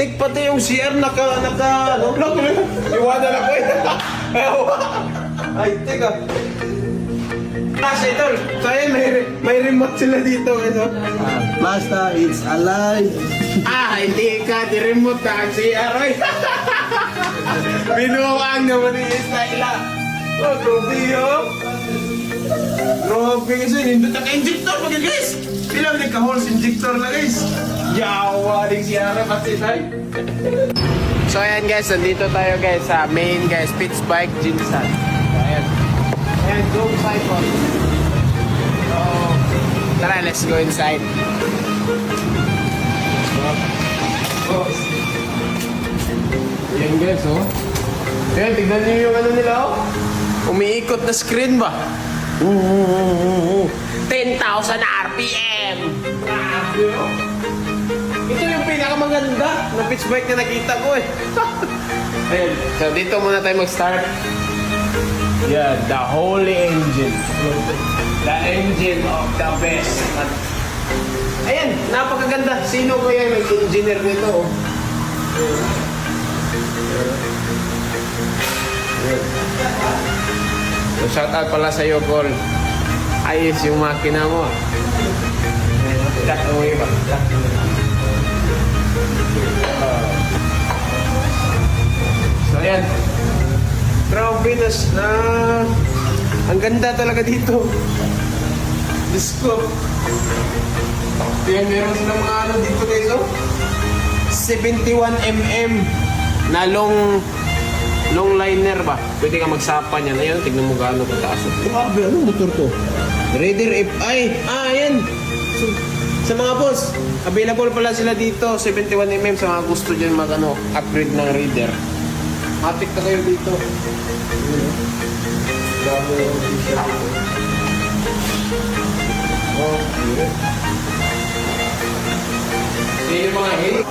Pati yung CR ano? Iwanan ako eh. Ay, teka. Idol. So ayun, may remote sila dito. Basta, it's alive. Hindi ka. Di-remote na ang CR. Binuang naman ni Isla. Grabe yun. Grabe kasi. Nindot ang injector pa guys. Bilang nagka-holes injector na guys. Yawa rin CR. Pati tayo. So ayan guys, nandito tayo guys sa main guys, Pitch Bike Jinsan. Ayan. Ayan, go cycle. So, tara, let's go inside. Ayan guys, oh. Ayan, tignan niyo yung ano nila, oh. Umiikot na screen ba? 10,000 RPM! Grabe, oh. Ito yung pinakamaganda na pitch bike na nakita ko eh. Ayan. So dito muna tayo mag-start. Yeah, the holy engine. The engine of the best. Ayan, napakaganda. Sino kaya yung engineer nito? Oh? So shout out pala sa iyo, Col. Ayos yung makina mo. Cut away ba? So ayan. Grabe na. Ang ganda talaga dito. Diyos ko. Kaya meron silang mga ano dito guys, oh. 71mm na long liner ba? Pwede ka magsapa niyan. Ayan, tignan mo gaano kataas. Grabe, anong motor to? Raider FI. Ayan. Sa mga boss, available pala sila dito, 71mm sa mga gusto dyan upgrade ng Raider. Matik na kayo dito. Grabe yung t-shirt. Oh, yun. Yan yung mga hit.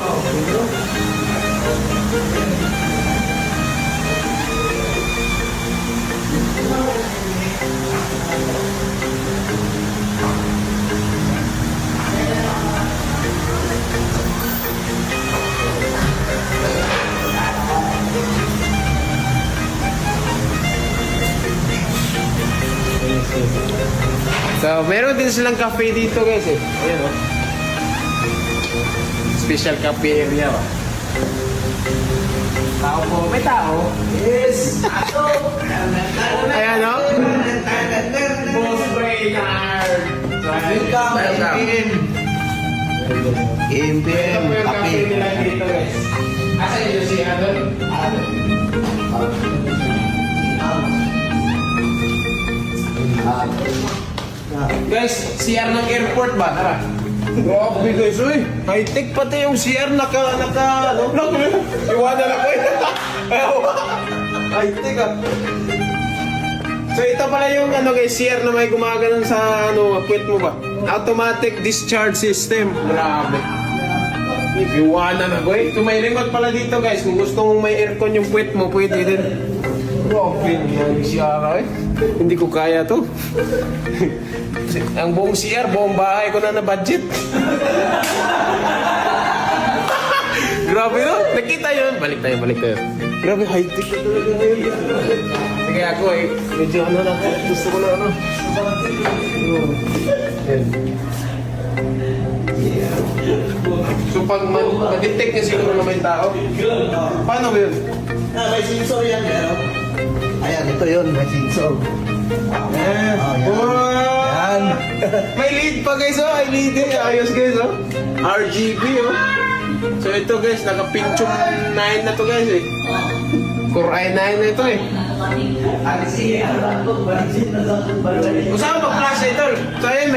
So, meron din silang cafe dito guys eh. Ayan o. Special cafe area ba? Tao po. May tao? Yes! Ato! Ayan o. Boss Brainard! Welcome. Ito po yung cafe nila dito guys. Asan yung si Adon? Guys, CR ng airport ba? Tara. Grabe guys, uy. High-tech pati yung CR ano? Iwanan ako eh. High-tech ah. So ito pala yung guys, CR na may gumaganon sa puwet mo ba? Automatic discharge system. Grabe. Iwanan ako eh. So may remote pala dito guys. Kung gusto mong may aircon yung puwet mo, pwede din. Grabe yung CR eh. Hindi ko kaya to. Ang buong CR, buong bahay ko na budget. Grabe no? Nakita yun? Balik tayo. Grabe, high-tech na talaga ngayon. Sige ako eh, medyo na ako. Gusto ko na So pag ma-detect niya siguro na may tao, paano ba yun? May sensor yan, ayan, ito yun, may sensor. Yan. May lead pa guys, oh. Ay lead eh. Ayos guys, oh. RGB, oh. So ito guys, naka-Pentium 9 na to guys eh. Core i9 na ito eh. Usama mag-flash ito. So ayun,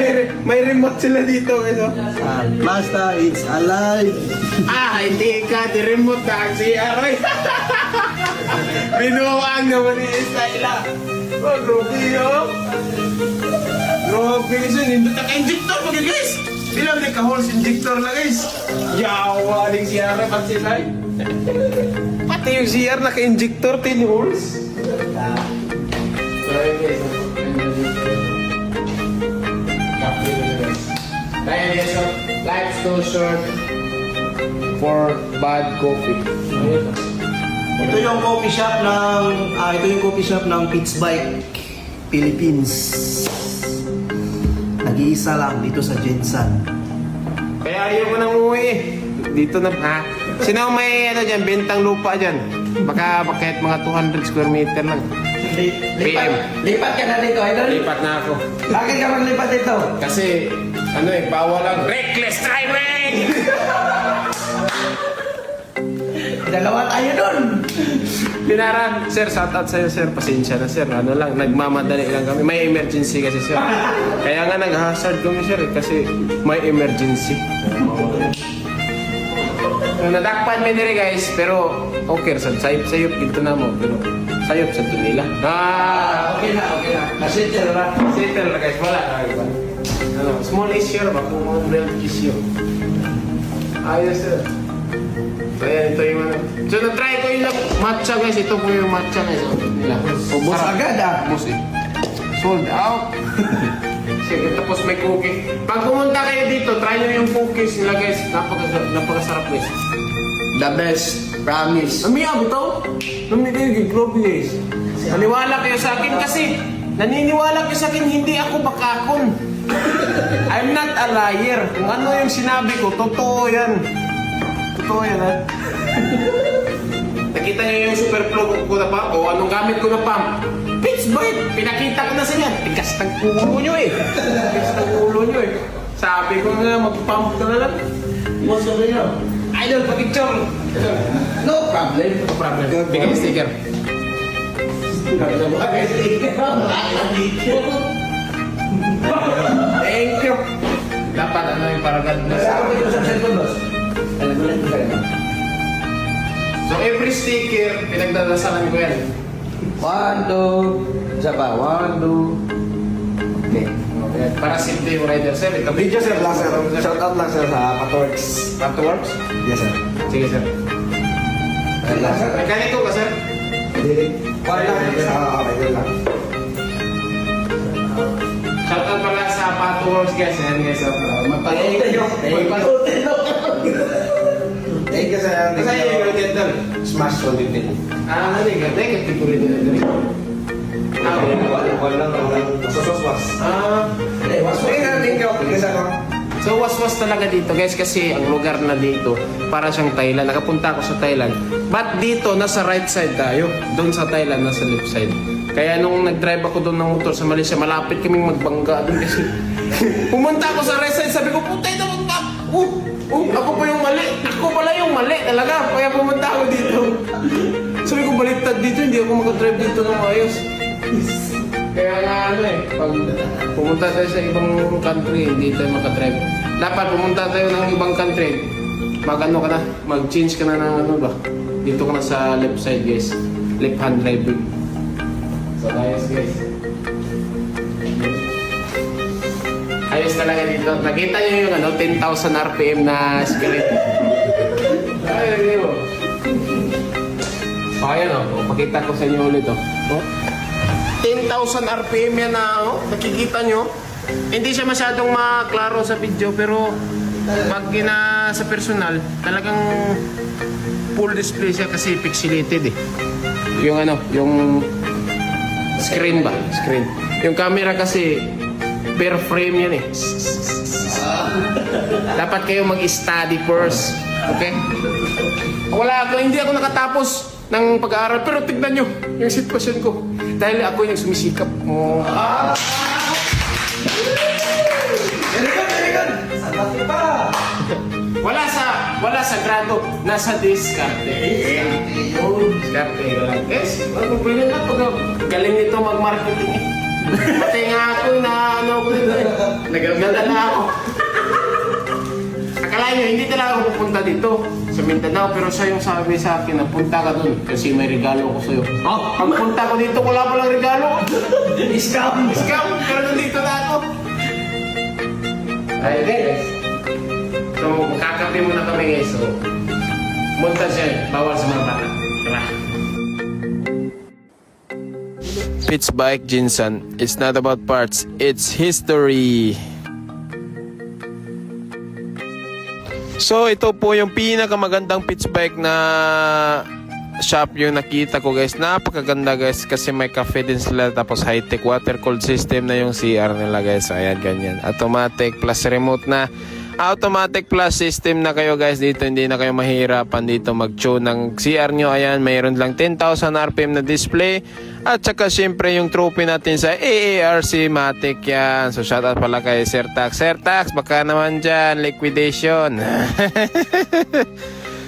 may remote sila dito guys, oh. Basta, it's alive. Hindi ka. Di-remote na ang CR, eh. Binuang naman ni Isla. Grabe yun. Grabe kasi, nindot ang injector pa guys. Bilang nagka-holes injector na guys. Yawa rin CR pag silay. Pati yung CR naka-injector, 10 holes. So ayun guys. Kaya guys, life's too short. for bad coffee. Ayun. Ito yung coffee shop ng Pitts Bike Philippines. Nag-iisa lang dito sa Jensan. Kaya ayaw ko nang umuwi eh. Dito na, ha? Sino may ano dyan, bentang lupa dyan? Baka kahit mga 200 square meter lang. Lipat ka na dito, idol? Lipat na ako. Bakit ka maglipat dito? Kasi, ano eh, bawal ang reckless driving! Dalawa tayo dun. Pinara, sir, shout out sa'yo, sir. Pasensya na, sir. Ano lang, nagmamadali lang kami. May emergency kasi, sir. Kaya nga nag-hazard kami, sir, kasi may emergency. Nadakpan mi dire guys, pero okay, sayop dito na mo, pero sayop sa nila. Okay na. Nasettle na. Settle na guys, wala na iba. Ano, small issue ba kung mga real issue. Ayos sir. So yan, ito yung ano. So na-try ko yung matcha guys, ito po yung matcha guys. Nila. Ubus agad ah. Ubus eh. Sold out. Sige, tapos may cookie. Pag pumunta kayo dito, try nyo yung cookies nila guys. Napakasarap guys. The best. Promise. Amiya, bitaw? Naminig, grabe guys. Naniwala kayo sa akin kasi naniniwala kayo sa akin, hindi ako bakakon. I'm not a liar. Kung ano yung sinabi ko, totoo yan. Totoo yan ha. Nakita niyo yung super plug ko na pa? O anong gamit ko na pump? Pitch bite! Pinakita ko na sa inyo. Tigas ng ulo nyo eh. Tigas ng ulo nyo eh. Sabi ko nga, mag-pump ka na lang. What's the video? Idol, pag-picture. No problem. No problem. Bigay sticker. Thank you. Dapat ano yung para God bless. Ako dito sa cellphone, boss. Ay, nagulat ko sa'yo. So every sticker, pinagdadasalan ko yan. 1, 2. Isa pa. 1, 2. Okay. Okay. Para simple yung rider, sir. Ito Video sir lang sir. Shout out lang sir sa Patorx. Afterwards? Yes sir. Sige, sir. Ayun lang sir. Mekaniko ka, sir? Hindi. Para lang sa okay lang. Shoutout pala sa Pathworks, guys. Ayan, guys. Magpanood nyo. Thank you sir. Kasi yung gagawin doon. Smash solid din. Ah, ano yung gagawin? Tipo rin din. Ah, Walang suswas. Ah, Thank you. Kasi ako. so waswas talaga dito guys kasi ang lugar na dito para siyang Thailand. Nakapunta ako sa Thailand. But dito nasa right side tayo. Doon sa Thailand nasa left side. Kaya nung nag-drive ako doon ng motor sa Malaysia, malapit kaming magbangga doon kasi pumunta ako sa right side, sabi ko, putay na magka. Ako pa yung mali. Ako pala yung mali talaga. Kaya pumunta ako dito. Sabi ko, baliktad dito, hindi ako makadrive dito ng ayos. Kaya nga ano eh, pag pumunta tayo sa ibang country, hindi tayo makadrive. Dapat pumunta tayo ng ibang country, mag-ano ka na, mag-change ka na ng ano ba. Dito ka na sa left side guys, left hand driving. So ayos guys. Ayos talaga dito. Nakita niyo yung ano, 10,000 RPM na skeleton. Ay, hindi mo. So ayan o, pakita ko sa inyo ulit o. 10,000 RPM yan na, oh. Nakikita nyo. Hindi siya masyadong maklaro sa video, pero pag sa personal, talagang full display siya kasi pixelated eh. Yung ano, yung screen ba? Screen. Yung camera kasi per frame yan eh. Dapat kayo mag-study first. Okay? Hindi ako nakatapos ng pag-aaral, pero tignan nyo yung sitwasyon ko. Dahil ako yung sumisikap. Very good. Sangat pa. Wala sa grado, nasa diskarte. Diskarte lang. Guys, ano pwede na pag galing nito mag-marketing eh. Pati nga ako na ano ko dito eh. Nagaganda na ako. Akala nyo, hindi talaga ako pupunta dito sa Mindanao, pero siya yung sabi sa akin na punta ka dun kasi may regalo ko sa'yo. Pag punta ko dito, wala palang regalo. Scam. Scam, pero nandito na ako. Ayun guys. So, kakape muna kami guys. So, montage yan. Bawal sa mga bata. Tara. Pitts Bike Jinsan. It's not about parts, it's history. So ito po yung pinakamagandang pitch bike na shop yung nakita ko guys. Napakaganda guys kasi may cafe din sila, tapos high-tech water cooled system na yung CR nila guys. So, ayan, ganyan. Automatic plus remote na. Automatic plus system na kayo guys dito. Hindi na kayo mahirapan dito mag-tune ng CR nyo. Ayan, mayroon lang 10,000 RPM na display. At saka syempre yung trophy natin sa AARC Matic yan. So shoutout pala kay Sir Tax. Sir Tax, baka naman dyan, liquidation.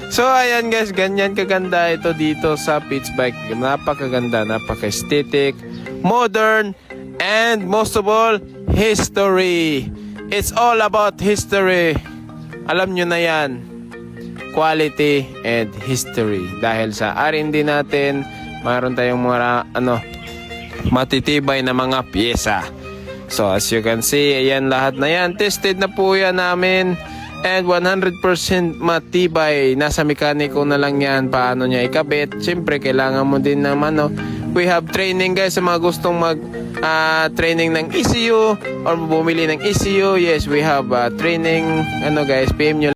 So ayan guys, ganyan kaganda ito dito sa pitch bike. Napakaganda, napaka-aesthetic, modern, and most of all, history. It's all about history. Alam nyo na yan. Quality and history. Dahil sa R&D natin, mayroon tayong mga matitibay na mga pyesa. So as you can see, ayan lahat na yan. Tested na po yan namin. And 100% matibay. Nasa mekaniko na lang yan. Paano niya ikabit. Siyempre, kailangan mo din naman, we have training guys sa mga gustong training ng ECU or bumili ng ECU. Yes, we have training. Guys, PM nyo